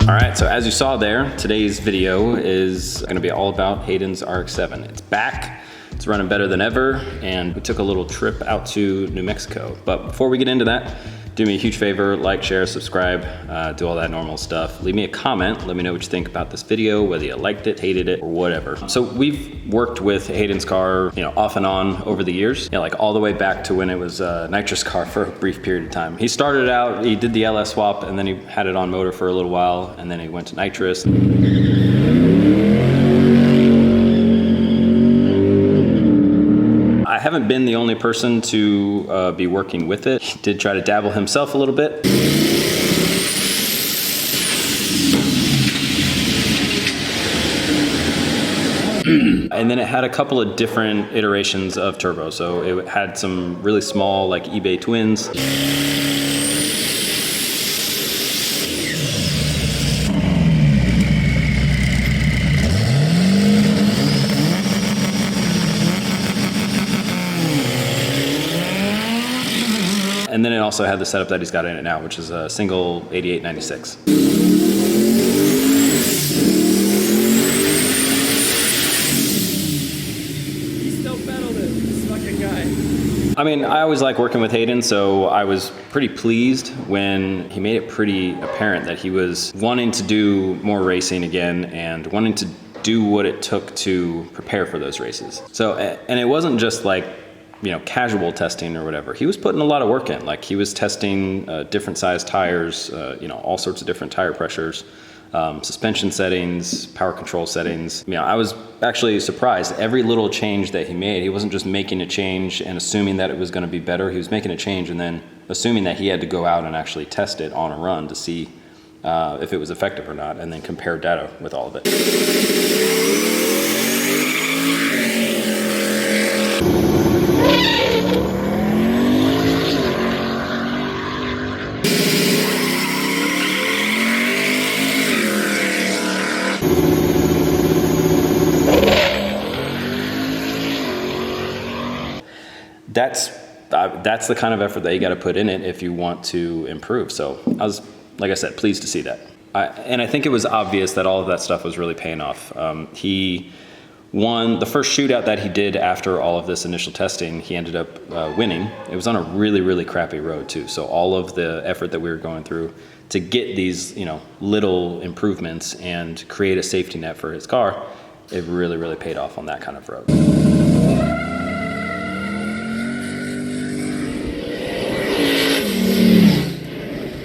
All right, so as you saw there, today's video is gonna be all about Hayden's RX7. It's back, it's running better than ever, and we took a little trip out to New Mexico. But before we get into that, do me a huge favor, like, share, subscribe, do all that normal stuff. Leave me a comment, let me know what you think about this video, whether you liked it, hated it, or whatever. So we've worked with Hayden's car, off and on over the years, like all the way back to when it was a nitrous car for a brief period of time. He started out, he did the LS swap, and then he had it on motor for a little while, and then he went to nitrous. I haven't been the only person to be working with it. He did try to dabble himself a little bit. And then it had a couple of different iterations of turbo. So it had some really small, like eBay twins. And then it also had the setup that he's got in it now, which is a single 8896. He's still pedaled it, this fucking guy. I mean, I always like working with Hayden, so I was pretty pleased when he made it pretty apparent that he was wanting to do more racing again and wanting to do what it took to prepare for those races. So, and it wasn't just like, casual testing or whatever. He was putting a lot of work in. Like he was testing different size tires, all sorts of different tire pressures, suspension settings, power control settings. I was actually surprised. Every little change that he made, he wasn't just making a change and assuming that it was going to be better. He was making a change and then assuming that he had to go out and actually test it on a run to see if it was effective or not, and then compare data with all of it. That's the kind of effort that you got to put in it if you want to improve. So I was, like I said, pleased to see that. And I think it was obvious that all of that stuff was really paying off. He won the first shootout that he did after all of this initial testing. He ended up winning. It was on a really, really crappy road too. So all of the effort that we were going through to get these, little improvements and create a safety net for his car, it really, really paid off on that kind of road.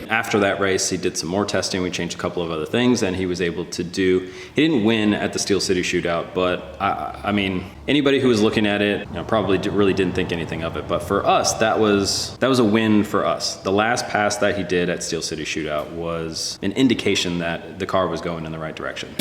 After that race, he did some more testing. We changed a couple of other things, and he was able to do. He didn't win at the Steel City Shootout, but I mean, anybody who was looking at it, probably really didn't think anything of it. But for us, that was a win for us. The last pass that he did at Steel City Shootout was an indication that the car was going in the right direction.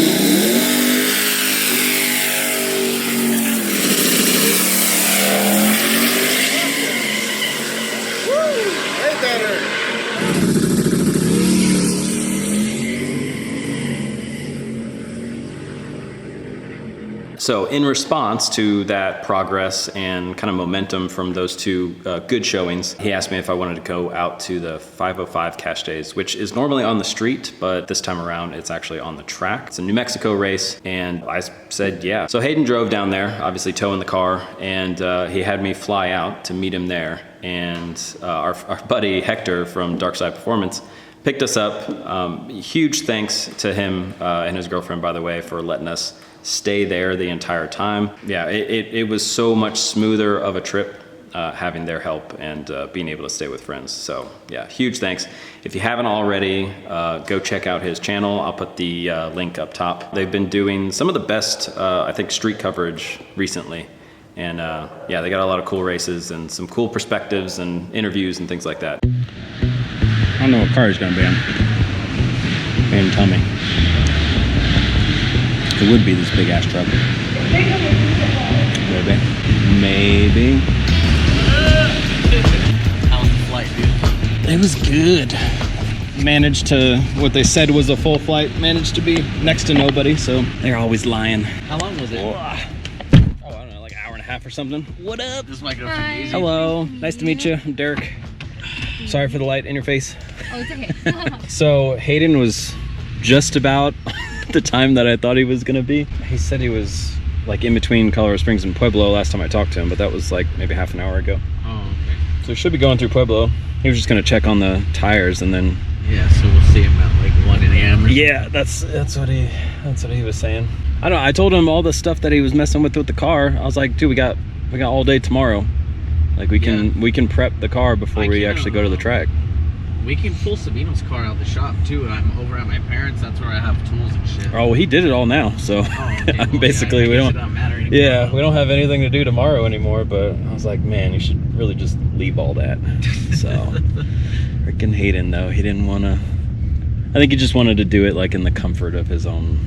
So in response to that progress and kind of momentum from those two good showings, he asked me if I wanted to go out to the 505 Cash Days, which is normally on the street, but this time around it's actually on the track. It's a New Mexico race, and I said yeah. So Hayden drove down there, obviously towing the car, and he had me fly out to meet him there. And our buddy Hector from Dark Side Performance picked us up. Huge thanks to him and his girlfriend, by the way, for letting us stay there the entire time. Yeah, it was so much smoother of a trip having their help and being able to stay with friends. So yeah, huge thanks. If you haven't already, go check out his channel. I'll put the link up top. They've been doing some of the best, I think, street coverage recently. And yeah, they got a lot of cool races and some cool perspectives and interviews and things like that. I don't know what car he's gonna be on. They didn't tell me. It would be this big ass truck. Maybe. How was the flight, dude? It was good. Managed to, what they said was a full flight, managed to be next to nobody, so they're always lying. How long was it? Oh, I don't know, like an hour and a half or something. What up? This might go pretty easy. Hello, nice to meet you. I'm Derek. Sorry for the light in your face. Oh, it's okay. So Hayden was just about the time that I thought he was gonna be. He said he was like in between Colorado Springs and Pueblo last time I talked to him, but that was like maybe half an hour ago. Oh, okay. So he should be going through Pueblo. He was just gonna check on the tires and then. Yeah, so we'll see him at like 1 a.m. Yeah, that's what he was saying. I don't know, I told him all the stuff that he was messing with the car. I was like, dude, we got all day tomorrow. Like we can prep the car before we actually go to the track. We can pull Sabino's car out of the shop too. I'm over at my parents. That's where I have tools and shit. Oh, well, he did it all now, so Okay, basically we don't. Matter anymore. Yeah, we don't have anything to do tomorrow anymore. But I was like, man, you should really just leave all that. So, freaking Hayden though, he didn't want to. I think he just wanted to do it like in the comfort of his own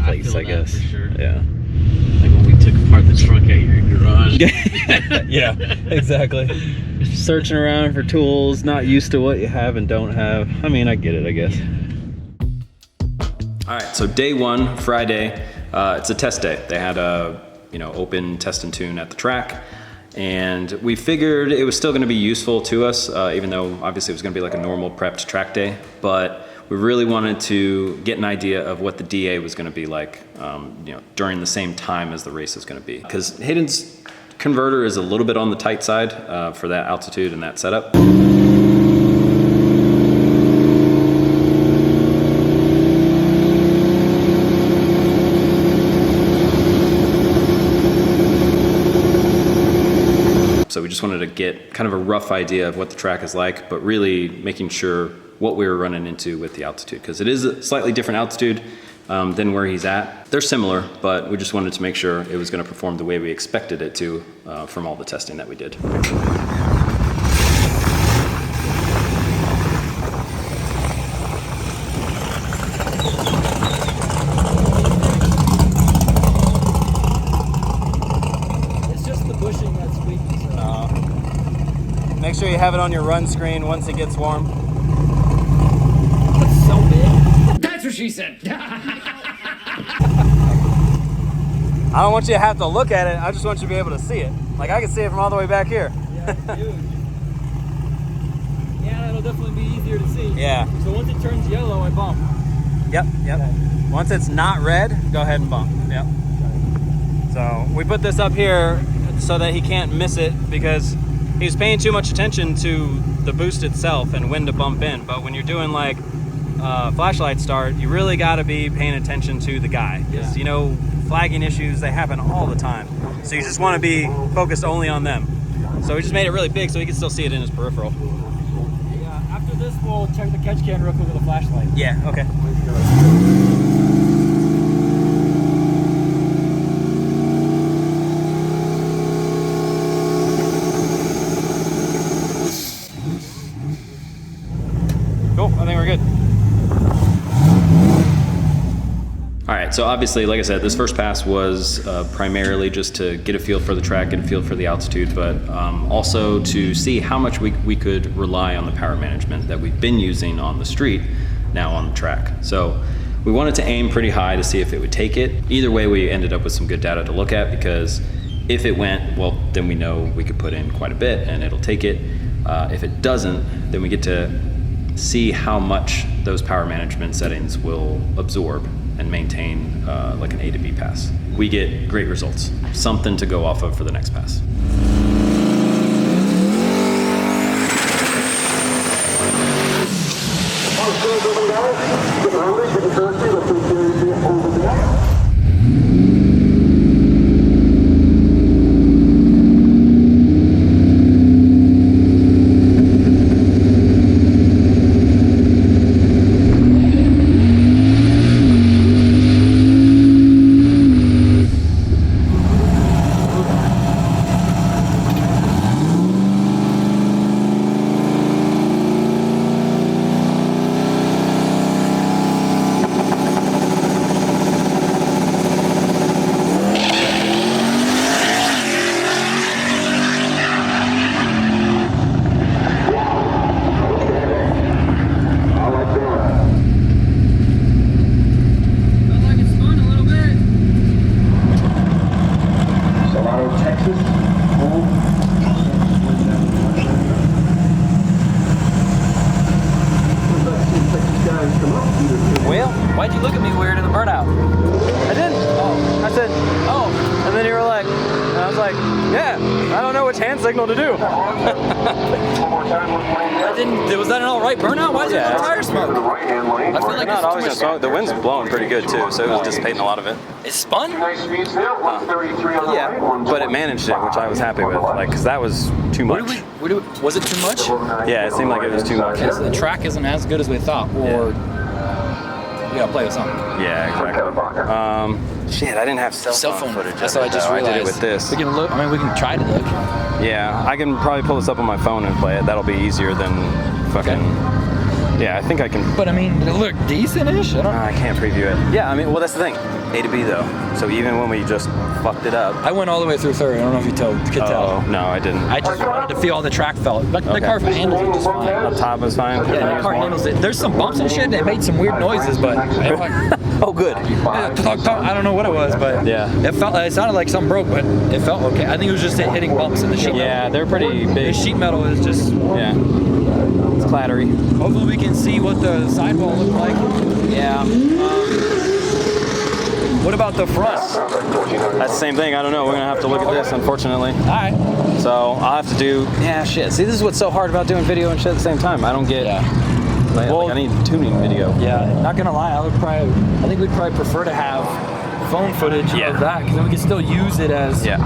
place, I guess. For sure. Yeah. Like when we took apart the truck at your garage. Yeah, exactly. Searching around for tools, not used to what you have and don't have. I mean, I get it, I guess. All right, so day 1, Friday, it's a test day. They had a open test and tune at the track, and we figured it was still going to be useful to us, even though obviously it was going to be like a normal prepped track day. But we really wanted to get an idea of what the DA was going to be like, during the same time as the race is going to be, because Hayden's converter is a little bit on the tight side for that altitude and that setup. So we just wanted to get kind of a rough idea of what the track is like, but really making sure what we were running into with the altitude, because it is a slightly different altitude than where he's at. They're similar, but we just wanted to make sure it was going to perform the way we expected it to from all the testing that we did. It's just the bushing that's weak. So. Make sure you have it on your run screen once it gets warm. It's so big. That's what she said. I don't want you to have to look at it. I just want you to be able to see it. Like I can see it from all the way back here. Yeah, it's huge. Yeah, that'll definitely be easier to see. Yeah. So once it turns yellow, I bump. Yep. Okay. Once it's not red, go ahead and bump. Yep. So we put this up here so that he can't miss it, because he's paying too much attention to the boost itself and when to bump in. But when you're doing like flashlight start, you really got to be paying attention to the guy, because flagging issues, they happen all the time. So you just want to be focused only on them. So we just made it really big so he can still see it in his peripheral. Yeah, after this, we'll check the catch can real quick with a flashlight. Yeah, okay. Cool, I think we're good. All right, so obviously, like I said, this first pass was primarily just to get a feel for the track, get a feel for the altitude, but also to see how much we could rely on the power management that we've been using on the street, now on the track. So we wanted to aim pretty high to see if it would take it. Either way, we ended up with some good data to look at, because if it went, well, then we know we could put in quite a bit and it'll take it. If it doesn't, then we get to see how much those power management settings will absorb and maintain like an A to B pass. We get great results, something to go off of for the next pass. Why'd you look at me weird in the burnout? I didn't. Oh. I said, oh. And then you were like, and I was like, yeah, I don't know which hand signal to do. Was that an all right burnout? Why is there no tire smoke? I feel like Not it's always too just much. smoke. The wind's blowing pretty good too, so it was dissipating a lot of it. It spun? Yeah, but it managed it, which I was happy with. Like, cause that was too much. Was it too much? Yeah, it seemed like it was too much. Because the track isn't as good as we thought, or we gotta play with something. Yeah, exactly. Shit, I didn't have cell phone footage. That's what I just realized. I did it with this. We can look. I mean, we can try to look. Yeah, I can probably pull this up on my phone and play it. That'll be easier than fucking. Yeah, I think I can. But I mean, did it look decent-ish? I can't preview it. Yeah, I mean, well, that's the thing. A to B though. So even when we just fucked it up. I went all the way through third. I don't know if you could tell. Oh, no, I didn't. I just wanted to feel how the track felt. But the car handles it just fine. Up top was fine. Yeah, the car handles it. There's some bumps and shit that made some weird noises, but oh, good. I don't know what it was, but yeah, it sounded like something broke, but it felt okay. I think it was just hitting bumps in the sheet metal. Yeah, they're pretty big. The sheet metal is just it's clattery. Hopefully we can see what the sidewall looked like. Yeah. What about the front? That's the same thing. I don't know. We're gonna have to look at this, unfortunately. All right. So I'll have to do. Yeah, shit. See, this is what's so hard about doing video and shit at the same time. I don't get. Yeah. Like, I need tuning video. Yeah. Not gonna lie, I think we'd probably prefer to have phone footage of that, because then we can still use it as. Yeah.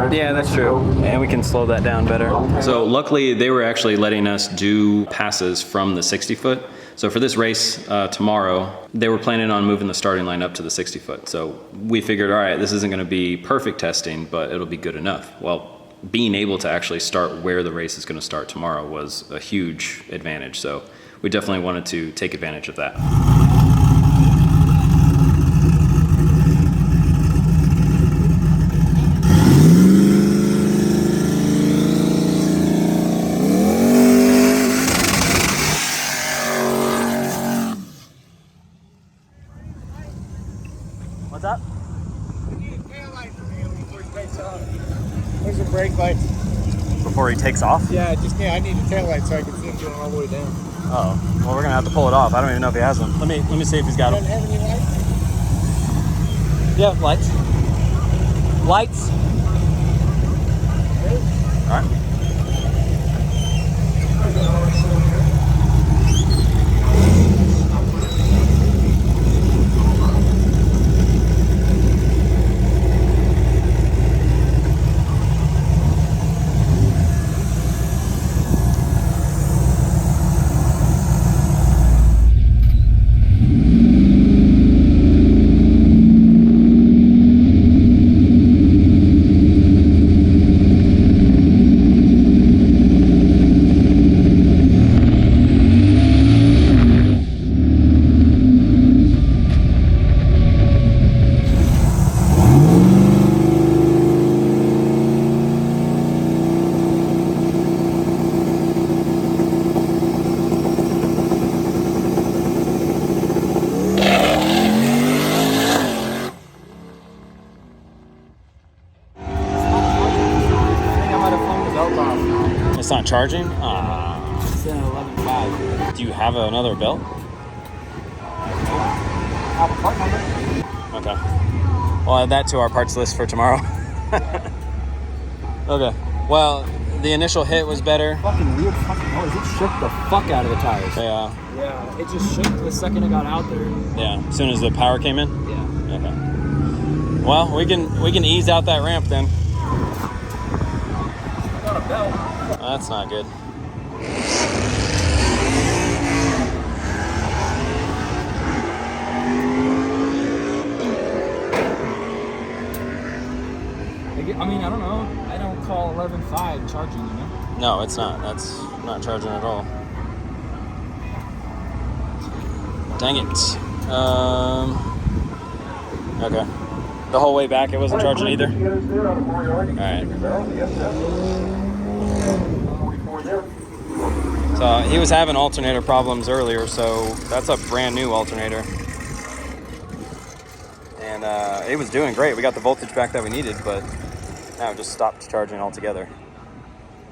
Yeah, that's true. And we can slow that down better. So luckily, they were actually letting us do passes from the 60-foot. So for this race tomorrow, they were planning on moving the starting line up to the 60-foot. So we figured, all right, this isn't going to be perfect testing, but it'll be good enough. Well, being able to actually start where the race is going to start tomorrow was a huge advantage. So we definitely wanted to take advantage of that. What's up? I need a tail light from him before he takes off. Where's the brake lights? Before he takes off? Yeah, I need a tail light so I can see him going all the way down. Oh, well, we're gonna have to pull it off. I don't even know if he has them. Let me see if he's got them. Doesn't have any lights? Yeah, lights. Lights. All right. It's not charging? It's in 11.5. Do you have another belt? Have a part number. Okay. We'll add that to our parts list for tomorrow. Okay. Well, the initial hit was better. Fucking weird fucking noise. It shook the fuck out of the tires. Yeah. Yeah, it just shook the second it got out there. Yeah. As soon as the power came in? Yeah. Okay. Well, we can ease out that ramp then. Got a belt. That's not good. I mean, I don't know. I don't call 11.5 charging, you know? No, it's not. That's not charging at all. Dang it. Okay. The whole way back it wasn't charging either? Alright. So he was having alternator problems earlier, so that's a brand new alternator. And it was doing great. We got the voltage back that we needed, but now it just stopped charging altogether.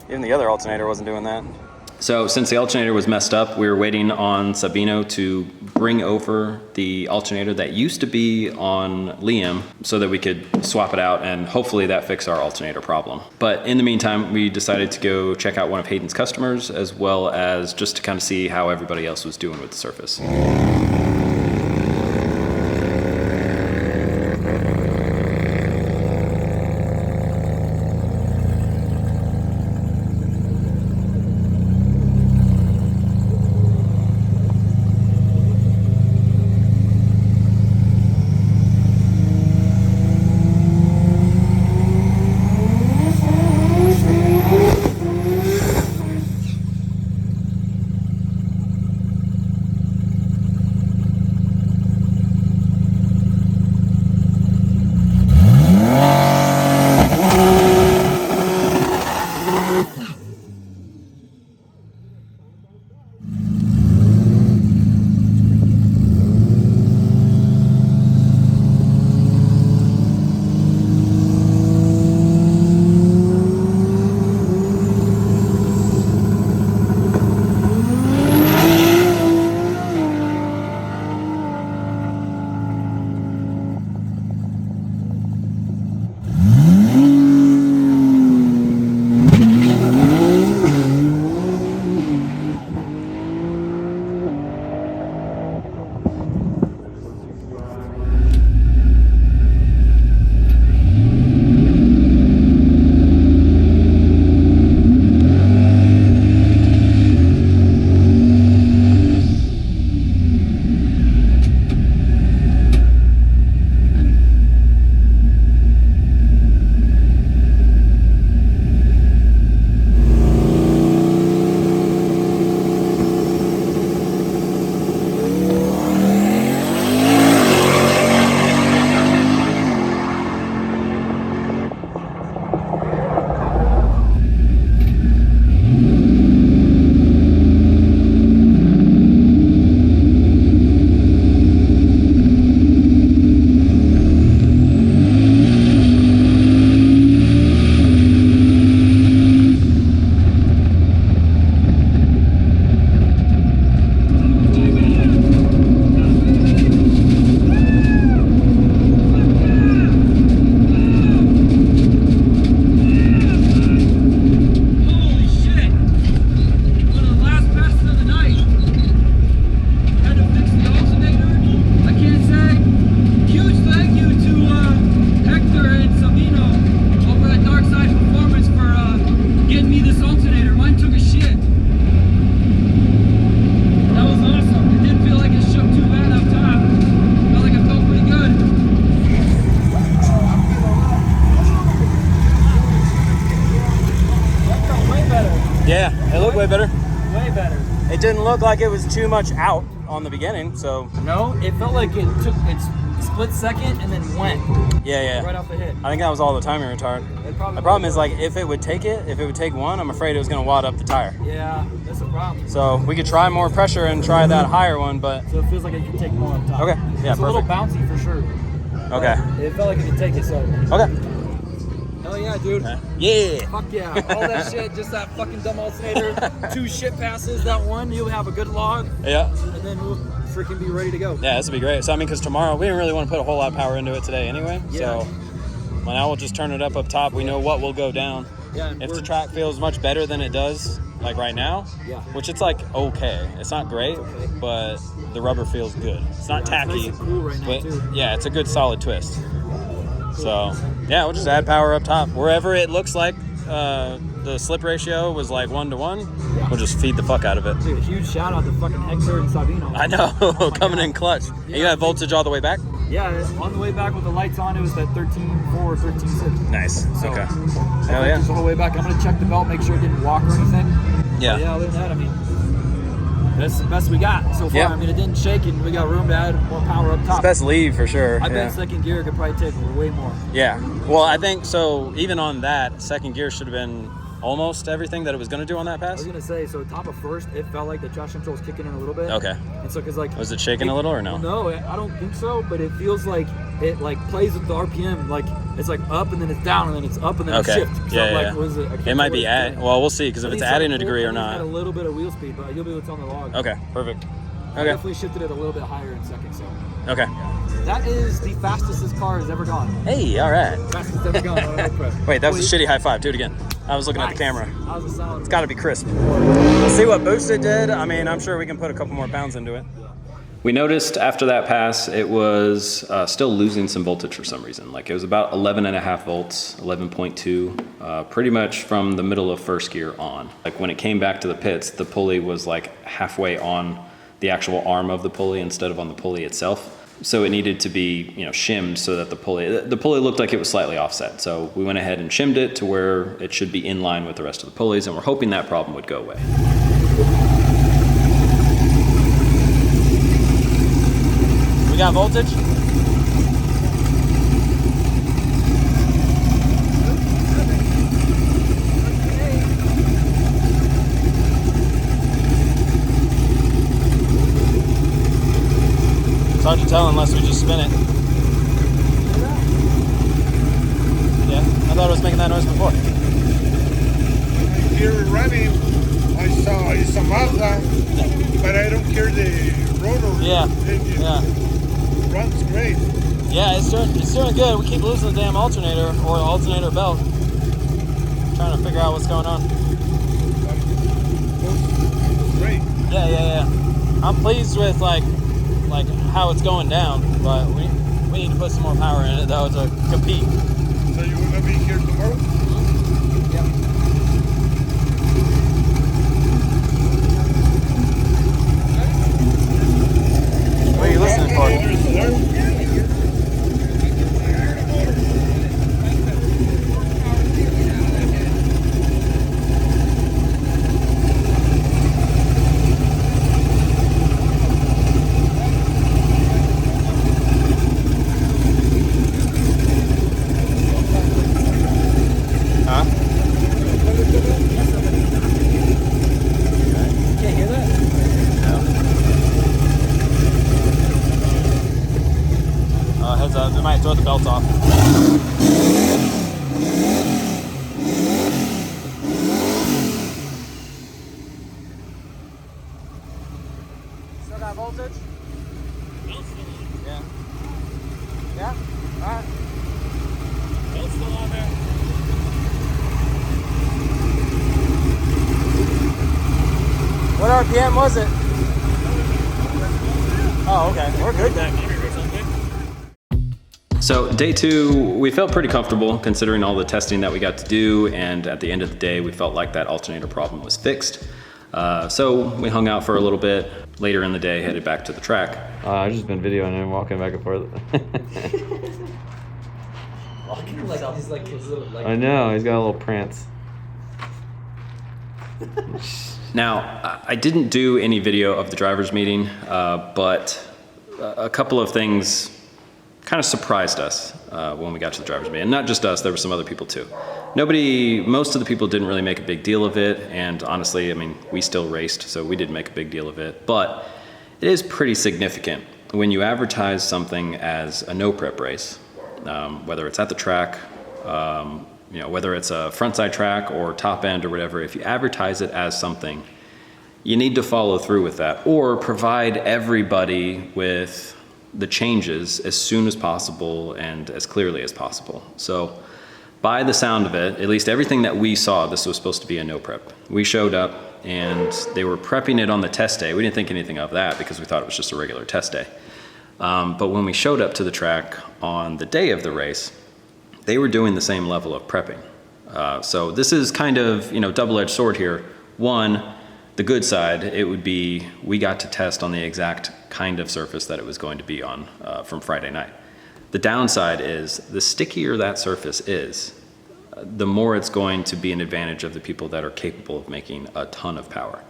Even the other alternator wasn't doing that. So since the alternator was messed up, we were waiting on Sabino to bring over the alternator that used to be on Liam so that we could swap it out, and hopefully that fixed our alternator problem. But in the meantime, we decided to go check out one of Hayden's customers, as well as just to kind of see how everybody else was doing with the Surface. Yeah, it looked way better. Way better. It didn't look like it was too much out on the beginning, so. No, it felt like it took its split second and then went Yeah. right off the hit. I think that was all the timing retard. The problem is, like, if it would take one, I'm afraid it was going to wad up the tire. Yeah, that's the problem. So we could try more pressure and try that higher one, but. So it feels like it could take more on top. Okay, yeah, it's a little perfect. bouncy for sure. Okay. It felt like it could take it, so. Okay. Hell yeah, dude. Yeah. Fuck yeah. All that shit, just that fucking dumb alternator. 2 shit passes, that one, you'll have a good log. Yeah. And then we'll freaking be ready to go. Yeah, this would be great. So, I mean, because tomorrow, we didn't really want to put a whole lot of power into it today anyway. Yeah. So, well, now we'll just turn it up top. We know what will go down. Yeah. If the track feels much better than it does, like right now, Yeah. which it's like okay. It's not great, okay. but the rubber feels good. It's not tacky, It's nice and cool right now, but too. yeah, it's a good solid twist. So, yeah, we'll just add power up top. Wherever it looks like the slip ratio was like 1-to-1, we'll just feed the fuck out of it. Dude, a huge shout out to fucking Hector and Savino. I know, Oh my coming God. in clutch. Yeah. You got voltage all the way back? Yeah, on the way back with the lights on, it was that 13.4, 13.6. Nice. So, Okay. I Hell yeah. just the whole way back. I'm gonna check the belt, make sure it didn't walk or anything. Yeah. But yeah, other than that, I mean, that's the best we got so far. Yeah. I mean, it didn't shake, and we got room to add more power up It's top. best leave for sure. I yeah. bet second gear could probably take way more. Yeah. Well, I think so. Even on that, second gear should have been almost everything that it was going to do on that I pass? was gonna say, so top of first, it felt like the traction control was kicking in a little bit. Okay. And so, cause like, Was it shaking a little or no? No, I don't think so. But it feels like it like plays with the RPM. Like it's like up and then it's down and then it's up and then Okay. it shifts. Yeah, Like, yeah. what is it? I can't It might tell be what it's at. doing. Well, we'll see because I if it's think adding a like degree or I think it's not. got a little bit of wheel speed, but you'll be able to tell on the log. Okay. Perfect. I Okay. definitely shifted it a little bit higher in second. So Okay. that is the fastest this car has ever gone. Hey. All right. Fastest it's ever gone on a road prep. Wait, that was a shitty high five. Do it again. I was looking at the camera. That was a solid. It's got to be crisp. We'll see what boost it did. I mean, I'm sure we can put a couple more pounds into it. We noticed after that pass, it was still losing some voltage for some reason. Like it was about 11.5 volts, 11.2, pretty much from the middle of first gear on. Like when it came back to the pits, the pulley was like halfway on the actual arm of the pulley instead of on the pulley itself. So it needed to be, shimmed so that the pulley looked like it was slightly offset. So we went ahead and shimmed it to where it should be in line with the rest of the pulleys, and we're hoping that problem would go away. We got voltage? It's hard to tell unless we just spin it. Yeah, I thought it was making that noise before. I hear it running. I saw Mazda, but I don't hear the rotor. Yeah, It yeah. runs great. Yeah, it's doing good. We keep losing the damn alternator or the alternator belt. Trying to figure out what's going on. It's great. Yeah. I'm pleased with like how it's going down, but we need to put some more power in it though to compete. So you want to be here tomorrow? What are you listening for? Huh? Can't hear that? Heads up, they might throw the belt off. Still got voltage? Yeah. Yeah? Alright. Belt's still on there. What RPM was it? Oh, okay. We're good then. So day 2, we felt pretty comfortable considering all the testing that we got to do, and at the end of the day, we felt like that alternator problem was fixed. So we hung out for a little bit. Later in the day, headed back to the track. I've just been videoing him walking back and forth. Like he's like his little like. I know, he's got a little prance. Now, I didn't do any video of the driver's meeting, but a couple of things kind of surprised us when we got to the driver's meeting. And not just us, there were some other people too. Most of the people didn't really make a big deal of it, and honestly, I mean, we still raced, so we didn't make a big deal of it. But it is pretty significant when you advertise something as a no prep race, whether it's at the track, whether it's a frontside track or top end or whatever. If you advertise it as something, you need to follow through with that, or provide everybody with the changes as soon as possible and as clearly as possible. So by the sound of it, at least everything that we saw, this was supposed to be a no prep. We showed up and they were prepping it on the test day. We didn't think anything of that because we thought it was just a regular test day. But when we showed up to the track on the day of the race, they were doing the same level of prepping. So this is kind of, double-edged sword here. One, the good side, it would be we got to test on the exact kind of surface that it was going to be on from Friday night. The downside is the stickier that surface is, the more it's going to be an advantage of the people that are capable of making a ton of power.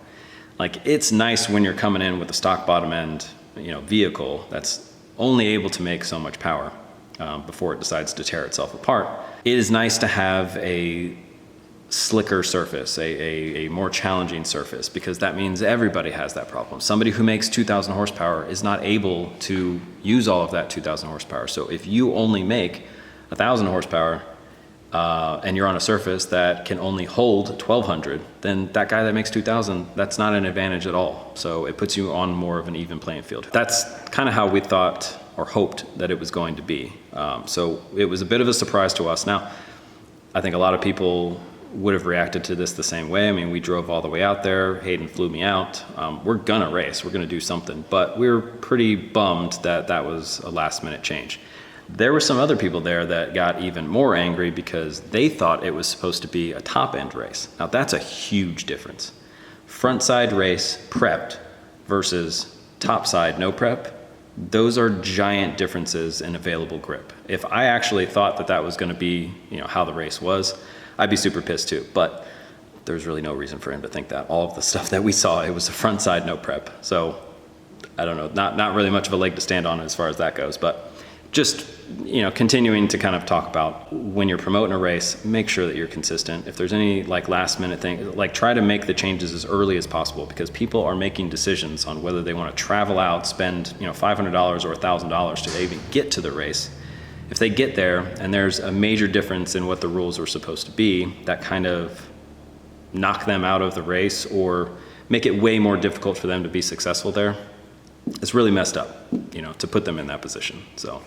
Like, it's nice when you're coming in with a stock bottom end, vehicle that's only able to make so much power before it decides to tear itself apart. It is nice to have a slicker surface, a more challenging surface, because that means everybody has that problem. Somebody who makes 2,000 horsepower is not able to use all of that 2,000 horsepower. So if you only make 1,000 horsepower and you're on a surface that can only hold 1,200, then that guy that makes 2,000, that's not an advantage at all. So it puts you on more of an even playing field. That's kind of how we thought or hoped that it was going to be. So it was a bit of a surprise to us. Now, I think a lot of people would have reacted to this the same way. I mean, we drove all the way out there. Hayden flew me out. We're gonna race. We're gonna do something. But we were pretty bummed that that was a last minute change. There were some other people there that got even more angry because they thought it was supposed to be a top end race. Now that's a huge difference. Front side race prepped versus top side no prep. Those are giant differences in available grip. If I actually thought that that was gonna be, how the race was, I'd be super pissed too, but there's really no reason for him to think that. All of the stuff that we saw, it was a front side no prep. So I don't know, not really much of a leg to stand on as far as that goes, but just, continuing to kind of talk about when you're promoting a race, make sure that you're consistent. If there's any last minute thing, try to make the changes as early as possible, because people are making decisions on whether they want to travel out, spend, $500 or $1,000 to even get to the race. If they get there and there's a major difference in what the rules were supposed to be, that kind of knock them out of the race or make it way more difficult for them to be successful there. It's really messed up, to put them in that position. So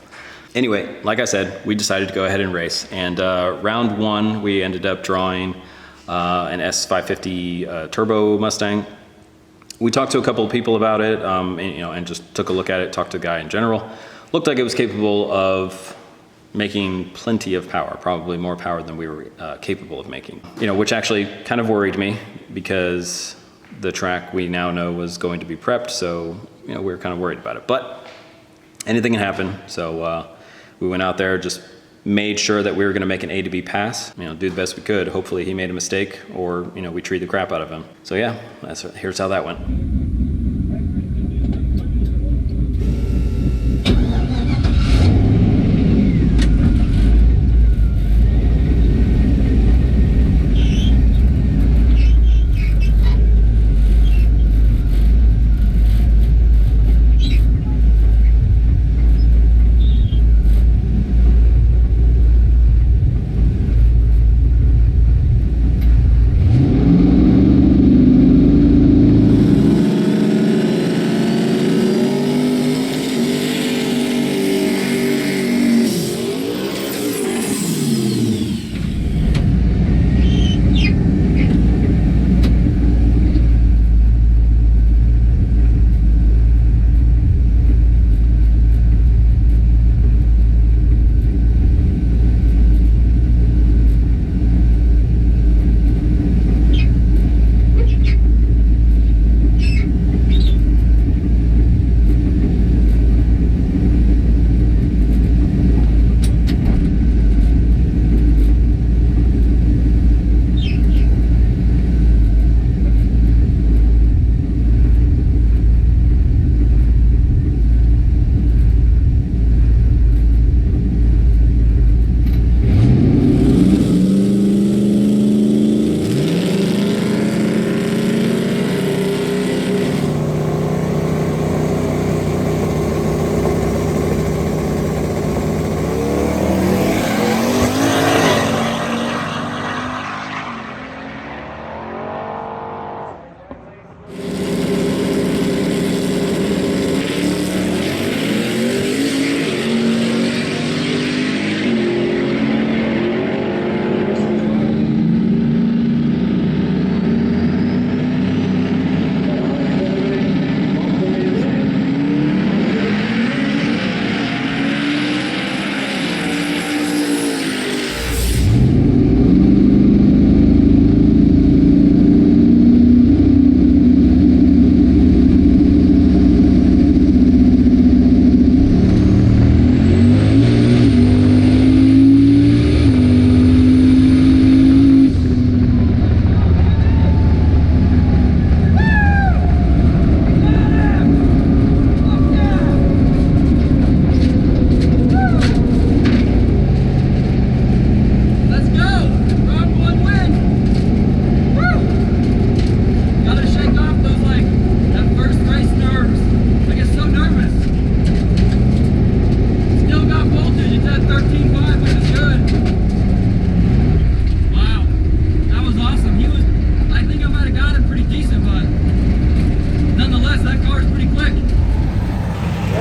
anyway, like I said, we decided to go ahead and race. And round one, we ended up drawing an S550 turbo Mustang. We talked to a couple of people about it, and just took a look at it, talked to the guy in general. Looked like it was capable of making plenty of power, probably more power than we were capable of making. Which actually kind of worried me, because the track we now know was going to be prepped, so we were kind of worried about it. But anything can happen, so we went out there, just made sure that we were gonna make an A to B pass, do the best we could. Hopefully he made a mistake, or we treated the crap out of him. So yeah, here's how that went.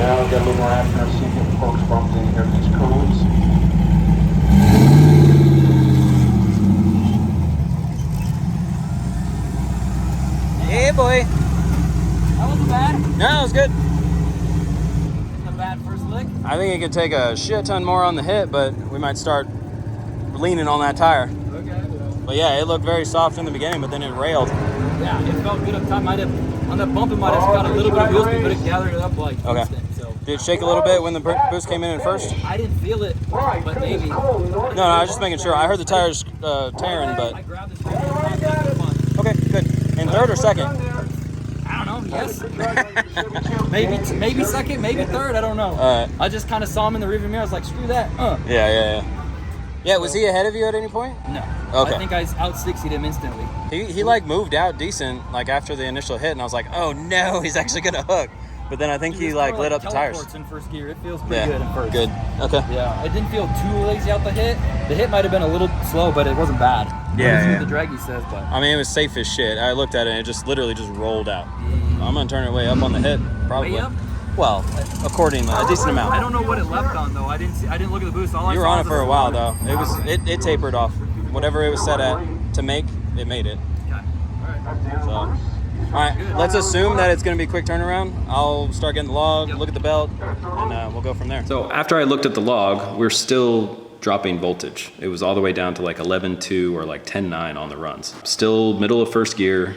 now. We've got a little more action. I've seen getting folks bumped in here. These codes. Yeah, boy. That wasn't bad. No, it was good. Not bad first lick. I think it could take a shit ton more on the hit, but we might start leaning on that tire. Okay. But yeah, it looked very soft in the beginning, but then it railed. Yeah, it felt good up top. Might have on that bump. It might have got a little bit of wheel speed, but it gathered it up like instant. So. Did it shake a little bit when the boost came in first? I didn't feel it, but maybe. No, I was just making sure. I heard the tires tearing, but I grabbed the okay, good. In third or second? I don't know. Yes. maybe second, maybe third. I don't know. All right. I just kind of saw him in the rearview mirror. I was like, screw that. Yeah. Yeah, was he ahead of you at any point? No. Okay. I think I out 60'd him instantly. He like moved out decent like after the initial hit, and I was like, oh no, he's actually gonna hook. But then I think he like lit up the tires. In first gear. It feels pretty good in first. Good. Okay. Yeah, I didn't feel too lazy out the hit. The hit might have been a little slow, but it wasn't bad. Yeah. What the draggy says, but I mean, it was safe as shit. I looked at it and it just literally just rolled out. I'm gonna turn it way up on the hit, probably. Way up? Well, accordingly, a decent amount. I don't know what it left on though. I didn't look at the boost. All I You were saw on it was for a the while water. though. It tapered off. Whatever it was set at to make, it made it. Okay. So, all right, let's assume that it's going to be a quick turnaround. I'll start getting the log, look at the belt, and we'll go from there. So after I looked at the log, we're still dropping voltage. It was all the way down to like 11.2 or like 10.9 on the runs. Still middle of first gear,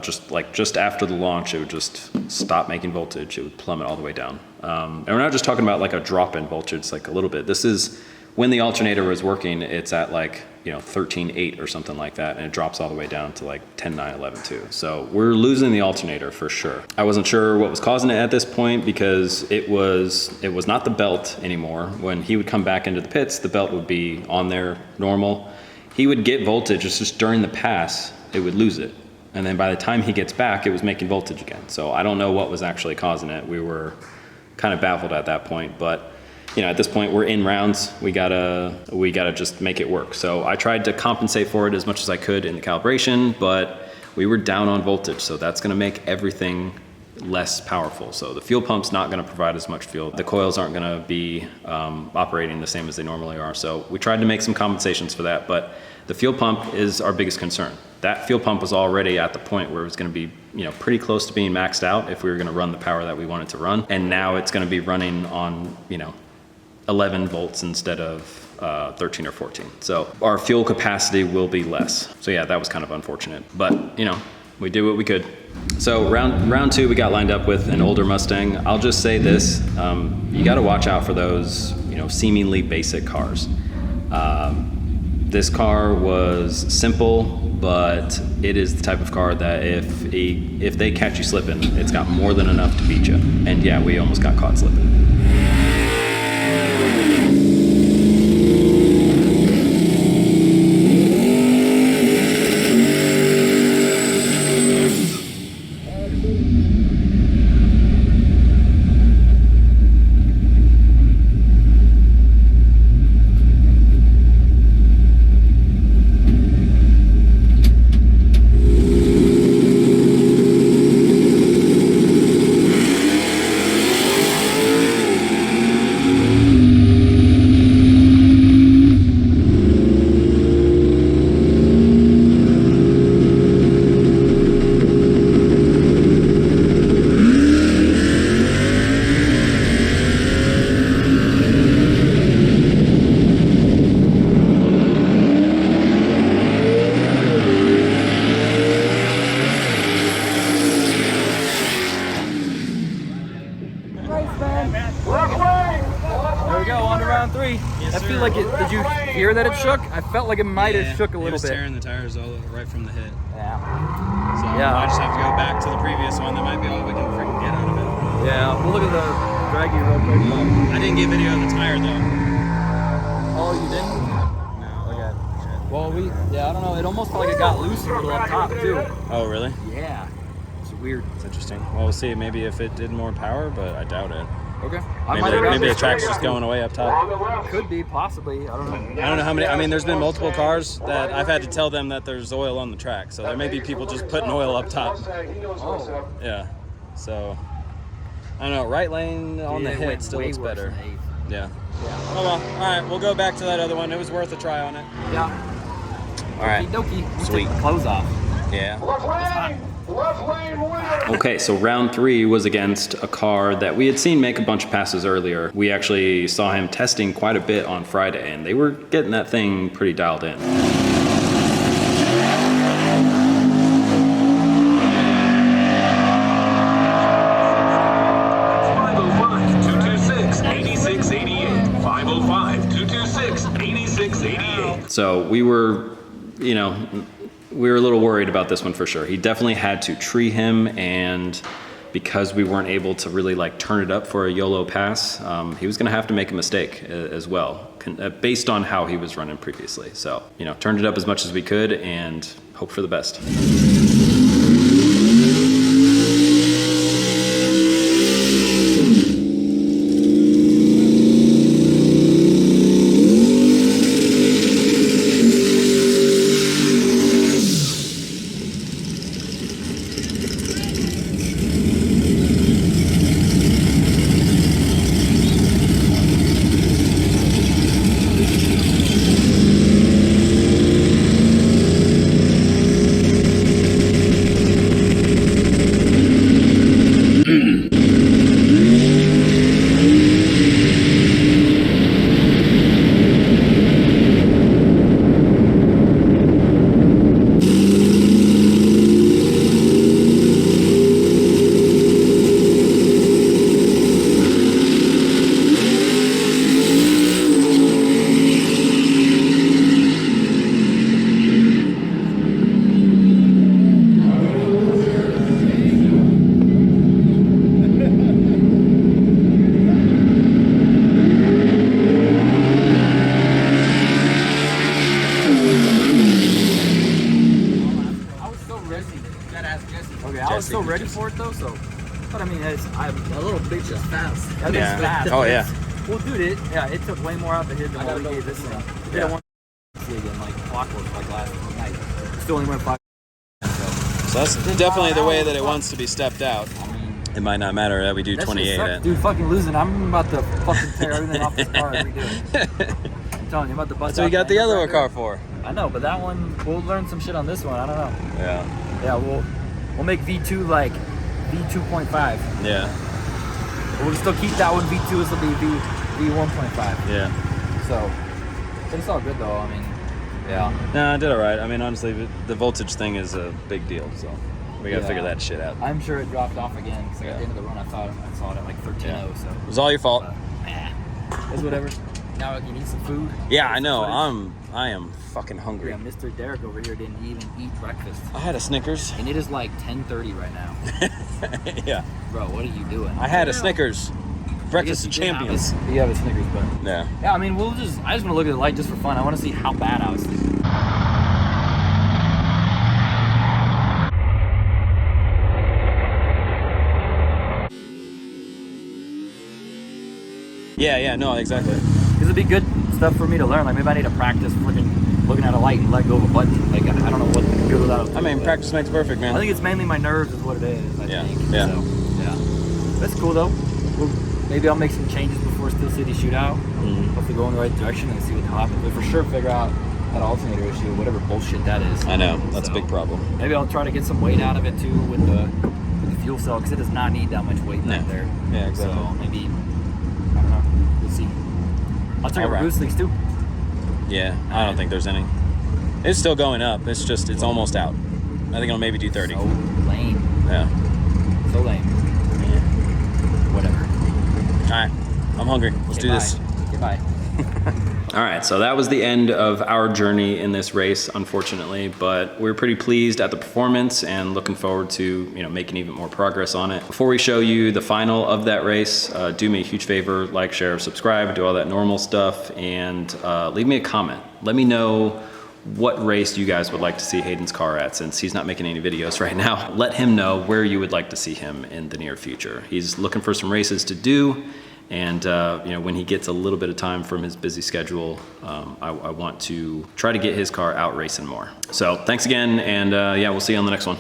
just after the launch, it would just stop making voltage. It would plummet all the way down. And we're not just talking about like a drop in voltage, like a little bit. This is when the alternator was working, it's at like, 13.8 or something like that, and it drops all the way down to like 10.9, 11.2. So we're losing the alternator for sure. I wasn't sure what was causing it at this point because it was not the belt anymore. When he would come back into the pits, the belt would be on there normal. He would get voltage, it's just during the pass, it would lose it. And then by the time he gets back, it was making voltage again. So I don't know what was actually causing it. We were kind of baffled at that point, but at this point we're in rounds. We gotta just make it work. So I tried to compensate for it as much as I could in the calibration, but we were down on voltage. So that's gonna make everything less powerful. So the fuel pump's not gonna provide as much fuel. The coils aren't gonna be operating the same as they normally are. So we tried to make some compensations for that, but the fuel pump is our biggest concern. That fuel pump was already at the point where it was gonna be pretty close to being maxed out if we were gonna run the power that we wanted to run. And now it's gonna be running on 11 volts instead of 13 or 14. So our fuel capacity will be less. So yeah, that was kind of unfortunate, but we did what we could. So round two, we got lined up with an older Mustang. I'll just say this, you gotta watch out for those, seemingly basic cars. This car was simple, but it is the type of car that if they catch you slipping, it's got more than enough to beat you. And yeah, we almost got caught slipping. Did you hear that it shook? I felt like it might have shook a little bit. It was tearing the tires all right from the hit. Yeah. So I just have to go back to the previous one. That might be all we can freaking get out of it. Yeah, we'll look at the draggy real quick. I didn't get video of the tire though. Oh, you didn't? No. Okay. Well, I don't know. It almost felt like it got loose a little up top too. Oh, really? Yeah. It's weird. It's interesting. Well, we'll see. Maybe if it did more power, but I doubt it. Okay. Maybe the track's just going away up top. Could be, possibly. I don't know. I don't know how many. I mean, there's been multiple cars that I've had to tell them that there's oil on the track. So there may be people just putting oil up top. Oh. Yeah. So I don't know, right lane on the hit still looks better. Yeah. Oh well, all right, we'll go back to that other one. It was worth a try on it. Yeah. All right. Dokie. Sweet. Take the clothes off. Yeah. Left lane winner. Okay, so round 3 was against a car that we had seen make a bunch of passes earlier. We actually saw him testing quite a bit on Friday, and they were getting that thing pretty dialed in. 505-226-8688. So we were, you know, we were a little worried about this one for sure. He definitely had to tree him, and because we weren't able to really like turn it up for a YOLO pass, he was gonna have to make a mistake as well, based on how he was running previously. So, you know, turned it up as much as we could and hope for the best. I was so ready for it though, so. But I mean, I'm a little bitch is fast. That Yeah. is fast. Oh, yeah. Well, dude, it took way more out the hit than what we gave this thing. It did one again, like clockwork, like last night. Still only went 5. So that's definitely the way that it wants to be stepped out. It might not matter that we do That 28. shit sucks, dude, fucking losing. I'm about to fucking tear everything off this car and redo it. I'm telling you, I'm about to bust That's what you out got the other record. car for. I know, but that one, we'll learn some shit on this one. I don't know. Yeah. Yeah, we'll make V2 like V2.5. Yeah. But we'll still keep that one V2. This will be V1.5. Yeah. So, but it's all good though. I mean, yeah. No, I did all right. I mean, honestly, the voltage thing is a big deal, so we gotta Yeah. figure that shit out. I'm sure it dropped off again because at the end of the run, I saw it at like 13.0. Yeah. So It was all your fault. it's whatever. Now I can eat some food. Yeah, I know. Footage. I am fucking hungry. Yeah, Mr. Derek over here didn't even eat breakfast, I had a Snickers. and it is like 10:30 right now. Yeah. Bro, what are you doing? I had a Snickers. Breakfast of champions. You have a Snickers, but Yeah. yeah, I mean, I just want to look at the light just for fun. I want to see how bad I was sleeping. Yeah, no, exactly. This would be good stuff for me to learn. Like maybe I need to practice freaking looking at a light and let go of a button. Like I don't know what to do without. I mean, practice makes perfect, man. I think it's mainly my nerves is what it is. I Yeah, think. yeah. So, yeah. That's cool though. Maybe I'll make some changes before Steel City Shootout. Hopefully go in the right direction and see what happens. But for sure figure out that alternator issue, whatever bullshit that is. I know, that's So, a big problem. Maybe I'll try to get some weight out of it too with the fuel cell because it does not need that much weight No. back there. Yeah, exactly. So maybe I don't know. We'll see. I'll check out Alright. boost leaks too. Yeah, I don't think there's any. It's still going up. It's just, it's almost out. I think it'll maybe do 30. So lame. Yeah. So lame. Whatever. All right, I'm hungry. Let's do this. Goodbye. All right, so that was the end of our journey in this race, unfortunately, but we're pretty pleased at the performance and looking forward to, you know, making even more progress on it. Before we show you the final of that race, do me a huge favor, like, share, subscribe, do all that normal stuff, and leave me a comment. Let me know what race you guys would like to see Hayden's car at, since he's not making any videos right now. Let him know where you would like to see him in the near future. He's looking for some races to do, and you know, when he gets a little bit of time from his busy schedule, I want to try to get his car out racing more. So thanks again, and yeah, we'll see you on the next one.